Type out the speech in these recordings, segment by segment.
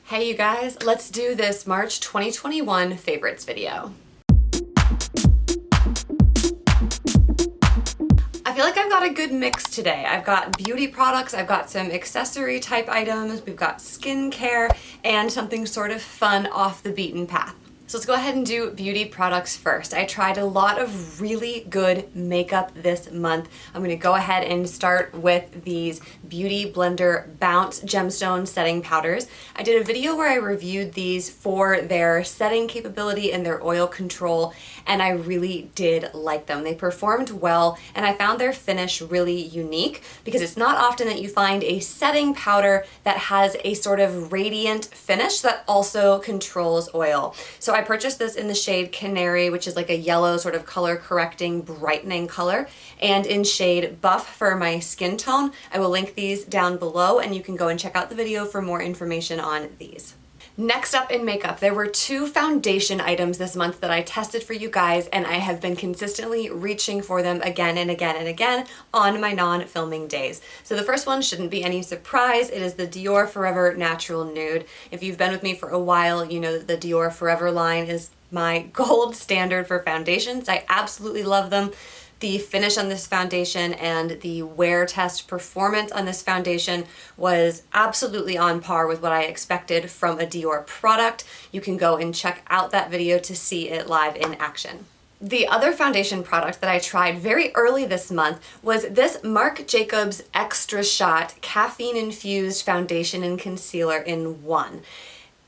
Hey you guys, let's do this March 2021 favorites video. I feel like I've got a good mix today. I've got beauty products, I've got some accessory type items, we've got skincare, and something sort of fun off the beaten path. So let's go ahead and do beauty products first. I tried a lot of really good makeup this month. I'm gonna go ahead and start with these Beauty Blender Bounce Gemstone Setting Powders. I did a video where I reviewed these for their setting capability and their oil control, and I really did like them. They performed well, and I found their finish really unique because it's not often that you find a setting powder that has a sort of radiant finish that also controls oil. So I purchased this in the shade Canary, which is like a yellow sort of color correcting, brightening color, and in shade Buff for my skin tone. I will link these down below and you can go and check out the video for more information on these. Next up in makeup, there were two foundation items this month that I tested for you guys, and I have been consistently reaching for them again and again and again on my non-filming days. So the first one shouldn't be any surprise. It is the Dior Forever Natural Nude. If you've been with me for a while, you know that the Dior Forever line is my gold standard for foundations. I absolutely love them. The finish on this foundation and the wear test performance on this foundation was absolutely on par with what I expected from a Dior product. You can go and check out that video to see it live in action. The other foundation product that I tried very early this month was this Marc Jacobs Extra Shot Caffeine Infused Foundation and Concealer in one.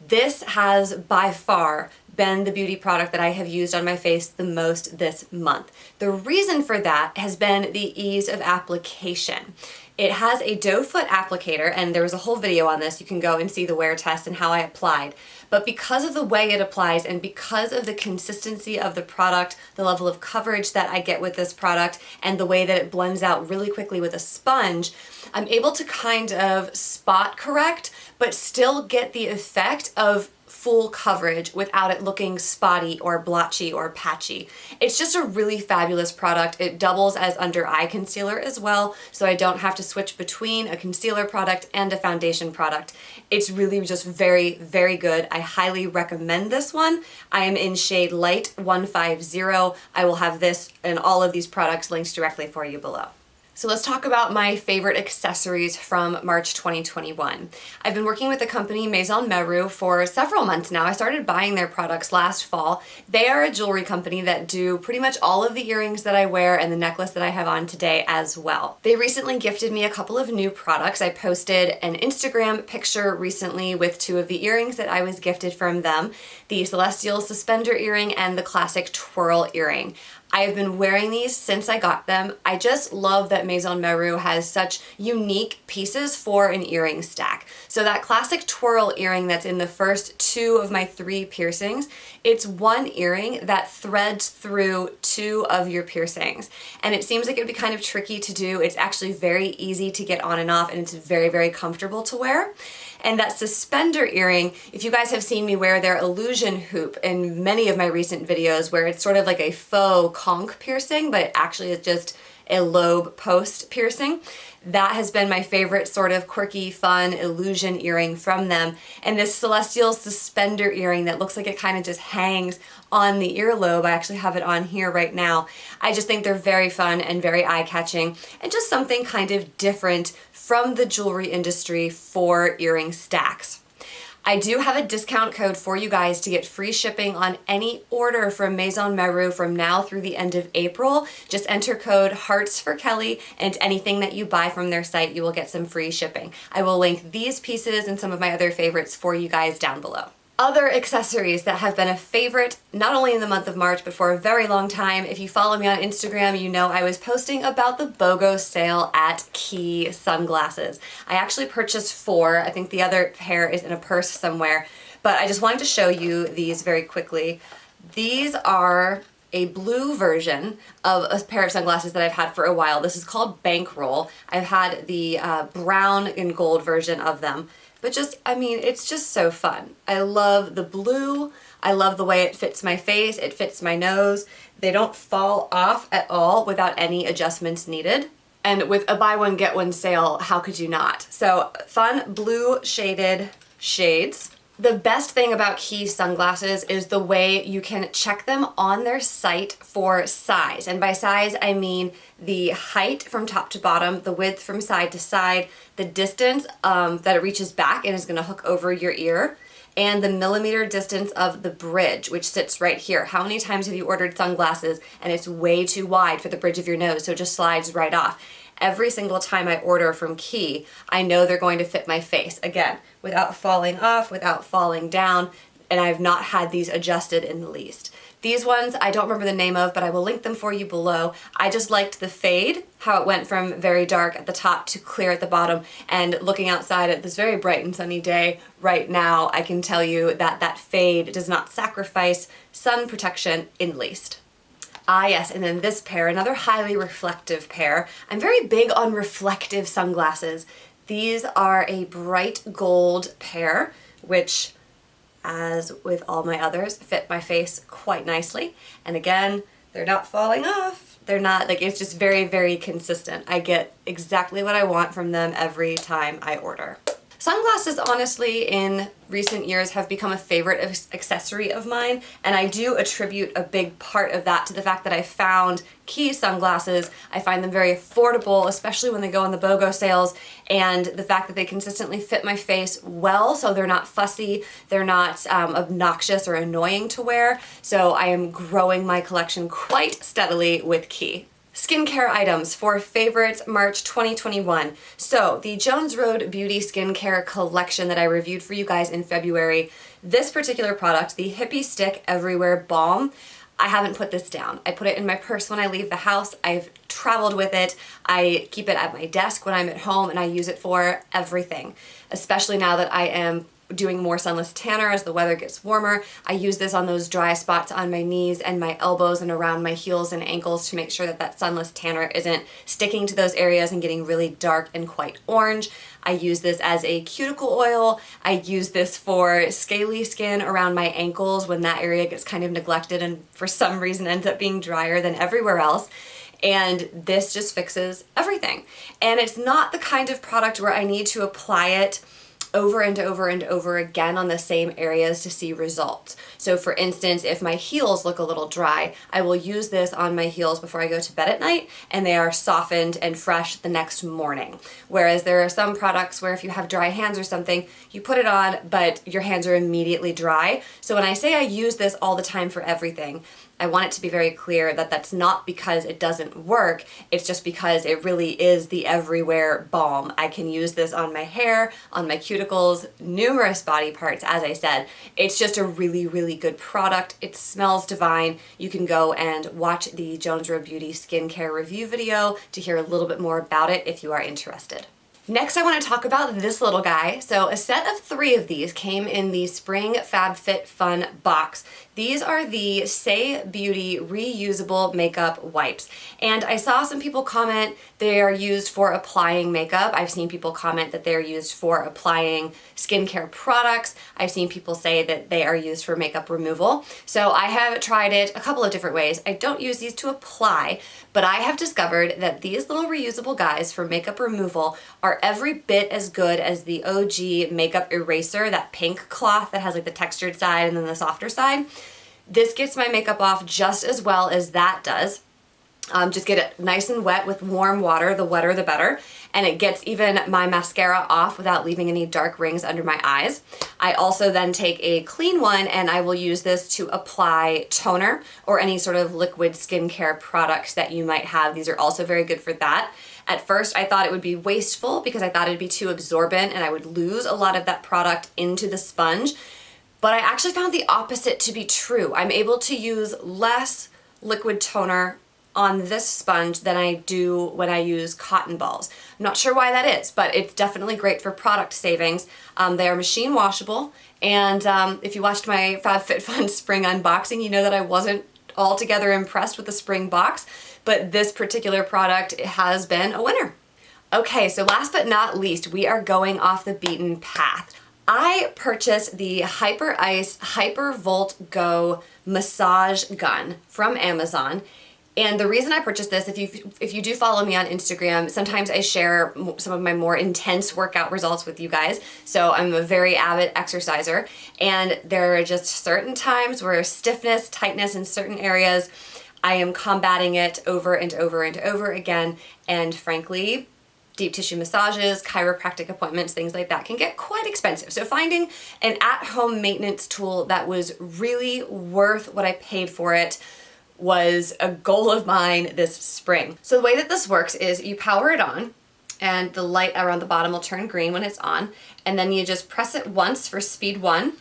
This has by far been the beauty product that I have used on my face the most this month. The reason for that has been the ease of application. It has a doe foot applicator, and there was a whole video on this. You can go and see the wear test and how I applied. But because of the way it applies and because of the consistency of the product, the level of coverage that I get with this product, and the way that it blends out really quickly with a sponge, I'm able to kind of spot correct, but still get the effect of full coverage without it looking spotty or blotchy or patchy. It's just a really fabulous product. It doubles as under eye concealer as well, so I don't have to switch between a concealer product and a foundation product. It's really just very, very good. I highly recommend this one. I am in shade Light 150. I will have this and all of these products linked directly for you below. So let's talk about my favorite accessories from March 2021. I've been working with the company Maison Miru for several months now. I started buying their products last fall. They are a jewelry company that do pretty much all of the earrings that I wear and the necklace that I have on today as well. They recently gifted me a couple of new products. I posted an Instagram picture recently with two of the earrings that I was gifted from them, the Celestial Suspender earring and the Classic Twirl earring. I have been wearing these since I got them. I just love that Maison Miru has such unique pieces for an earring stack. So that Classic Twirl earring that's in the first two of my three piercings, it's one earring that threads through two of your piercings. And it seems like it would be kind of tricky to do. It's actually very easy to get on and off, and it's very, very comfortable to wear. And that suspender earring, if you guys have seen me wear their illusion hoop in many of my recent videos where it's sort of like a faux conch piercing, but it actually is just a lobe post piercing. That has been my favorite sort of quirky, fun illusion earring from them. And this Celestial Suspender earring that looks like it kind of just hangs on the earlobe. I actually have it on here right now. I just think they're very fun and very eye-catching and just something kind of different from the jewelry industry for earring stacks. I do have a discount code for you guys to get free shipping on any order from Maison Miru from now through the end of April. Just enter code HEARTSFORKELLY, and anything that you buy from their site, you will get some free shipping. I will link these pieces and some of my other favorites for you guys down below. Other accessories that have been a favorite, not only in the month of March, but for a very long time. If you follow me on Instagram, you know I was posting about the BOGO sale at Quay Sunglasses. I actually purchased 4. I think the other pair is in a purse somewhere, but I just wanted to show you these very quickly. These are a blue version of a pair of sunglasses that I've had for a while. This is called Bankroll. I've had the brown and gold version of them. But just, I mean, it's just so fun. I love the blue. I love the way it fits my face. It fits my nose. They don't fall off at all without any adjustments needed. And with a buy one, get one sale, how could you not? So fun blue shaded shades. The best thing about Quay Sunglasses is the way you can check them on their site for size. And by size, I mean the height from top to bottom, the width from side to side, the distance that it reaches back and is gonna hook over your ear, and the millimeter distance of the bridge, which sits right here. How many times have you ordered sunglasses and it's way too wide for the bridge of your nose, so it just slides right off? Every single time I order from Quay, I know they're going to fit my face. Again, without falling off, without falling down, and I've not had these adjusted in the least. These ones, I don't remember the name of, but I will link them for you below. I just liked the fade, how it went from very dark at the top to clear at the bottom, and looking outside at this very bright and sunny day right now, I can tell you that that fade does not sacrifice sun protection in the least. Ah yes, and then this pair, another highly reflective pair. I'm very big on reflective sunglasses. These are a bright gold pair, which, as with all my others, fit my face quite nicely. And again, they're not falling off. They're not, like, it's just very, very consistent. I get exactly what I want from them every time I order. Sunglasses, honestly, in recent years have become a favorite accessory of mine, and I do attribute a big part of that to the fact that I found Quay sunglasses. I find them very affordable, especially when they go on the BOGO sales, and the fact that they consistently fit my face well, so they're not fussy, they're not obnoxious or annoying to wear, so I am growing my collection quite steadily with Quay. Skincare items for favorites March 2021. So the Jones Road Beauty Skincare collection that I reviewed for you guys in February, this particular product, the Hippie Stick Everywhere Balm, I haven't put this down. I put it in my purse when I leave the house. I've traveled with it. I keep it at my desk when I'm at home, and I use it for everything, especially now that I am doing more sunless tanner as the weather gets warmer. I use this on those dry spots on my knees and my elbows and around my heels and ankles to make sure that that sunless tanner isn't sticking to those areas and getting really dark and quite orange. I use this as a cuticle oil. I use this for scaly skin around my ankles when that area gets kind of neglected and for some reason ends up being drier than everywhere else. And this just fixes everything. And it's not the kind of product where I need to apply it over and over and over again on the same areas to see results. So for instance, if my heels look a little dry, I will use this on my heels before I go to bed at night, and they are softened and fresh the next morning. Whereas there are some products where if you have dry hands or something, you put it on, but your hands are immediately dry. So when I say I use this all the time for everything, I want it to be very clear that that's not because it doesn't work, it's just because it really is the everywhere balm. I can use this on my hair, on my cuticles, numerous body parts, as I said. It's just a really, really good product. It smells divine. You can go and watch the Jones Road Beauty skincare review video to hear a little bit more about it if you are interested. Next, I want to talk about this little guy. So a set of 3 of these came in the Spring FabFitFun box. These are the Say Beauty reusable makeup wipes. And I saw some people comment they are used for applying makeup. I've seen people comment that they're used for applying skincare products. I've seen people say that they are used for makeup removal. So I have tried it a couple of different ways. I don't use these to apply, but I have discovered that these little reusable guys for makeup removal are every bit as good as the OG makeup eraser, that pink cloth that has like the textured side and then the softer side. This gets my makeup off just as well as that does. Just get it nice and wet with warm water, the wetter the better, and it gets even my mascara off without leaving any dark rings under my eyes. I also then take a clean one and I will use this to apply toner or any sort of liquid skincare products that you might have. These are also very good for that. At first I thought it would be wasteful because I thought it'd be too absorbent and I would lose a lot of that product into the sponge. But I actually found the opposite to be true. I'm able to use less liquid toner on this sponge than I do when I use cotton balls. I'm not sure why that is, but it's definitely great for product savings. They are machine washable, and if you watched my FabFitFun spring unboxing, you know that I wasn't altogether impressed with the spring box, but this particular product has been a winner. Okay, so last but not least, we are going off the beaten path. I purchased the Hyper Ice Hyper Volt Go massage gun from Amazon. And the reason I purchased this, if you do follow me on Instagram, sometimes I share some of my more intense workout results with you guys. So I'm a very avid exerciser, and there are just certain times where stiffness, tightness in certain areas, I am combating it over and over and over again. And frankly, deep tissue massages, chiropractic appointments, things like that can get quite expensive. So finding an at-home maintenance tool that was really worth what I paid for it was a goal of mine this spring. So the way that this works is you power it on, and the light around the bottom will turn green when it's on, and then you just press it once for speed 1.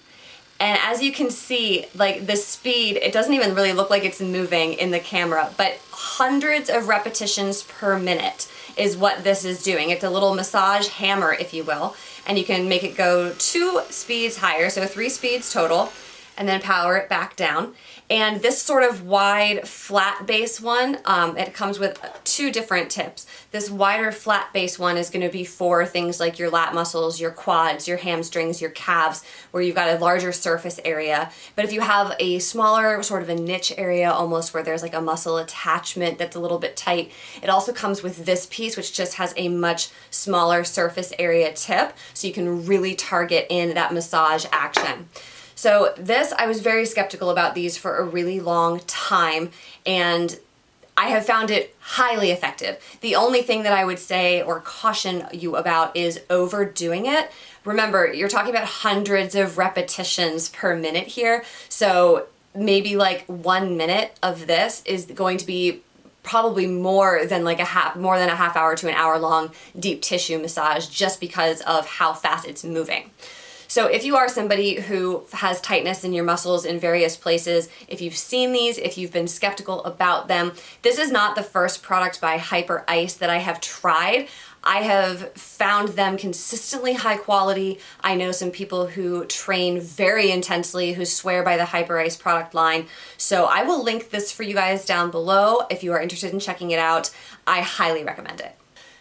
And as you can see, like the speed, it doesn't even really look like it's moving in the camera, but hundreds of repetitions per minute is what this is doing. It's a little massage hammer, if you will, and you can make it go 2 speeds higher, so 3 speeds total, and then power it back down. And this sort of wide flat base one, it comes with 2 different tips. This wider flat base one is gonna be for things like your lat muscles, your quads, your hamstrings, your calves, where you've got a larger surface area. But if you have a smaller, sort of a niche area almost, where there's like a muscle attachment that's a little bit tight, it also comes with this piece, which just has a much smaller surface area tip, so you can really target in that massage action. So this, I was very skeptical about these for a really long time, and I have found it highly effective. The only thing that I would say or caution you about is overdoing it. Remember, you're talking about hundreds of repetitions per minute here, so maybe like 1 minute of this is going to be probably more than a half hour to an hour long deep tissue massage, just because of how fast it's moving. So if you are somebody who has tightness in your muscles in various places, if you've seen these, if you've been skeptical about them, this is not the first product by Hyper Ice that I have tried. I have found them consistently high quality. I know some people who train very intensely who swear by the Hyper Ice product line. So I will link this for you guys down below if you are interested in checking it out. I highly recommend it.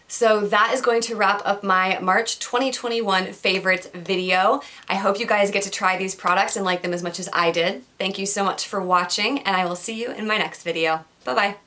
So that is going to wrap up my March 2021 favorites video. I hope you guys get to try these products and like them as much as I did. Thank you so much for watching, and I will see you in my next video. Bye-bye.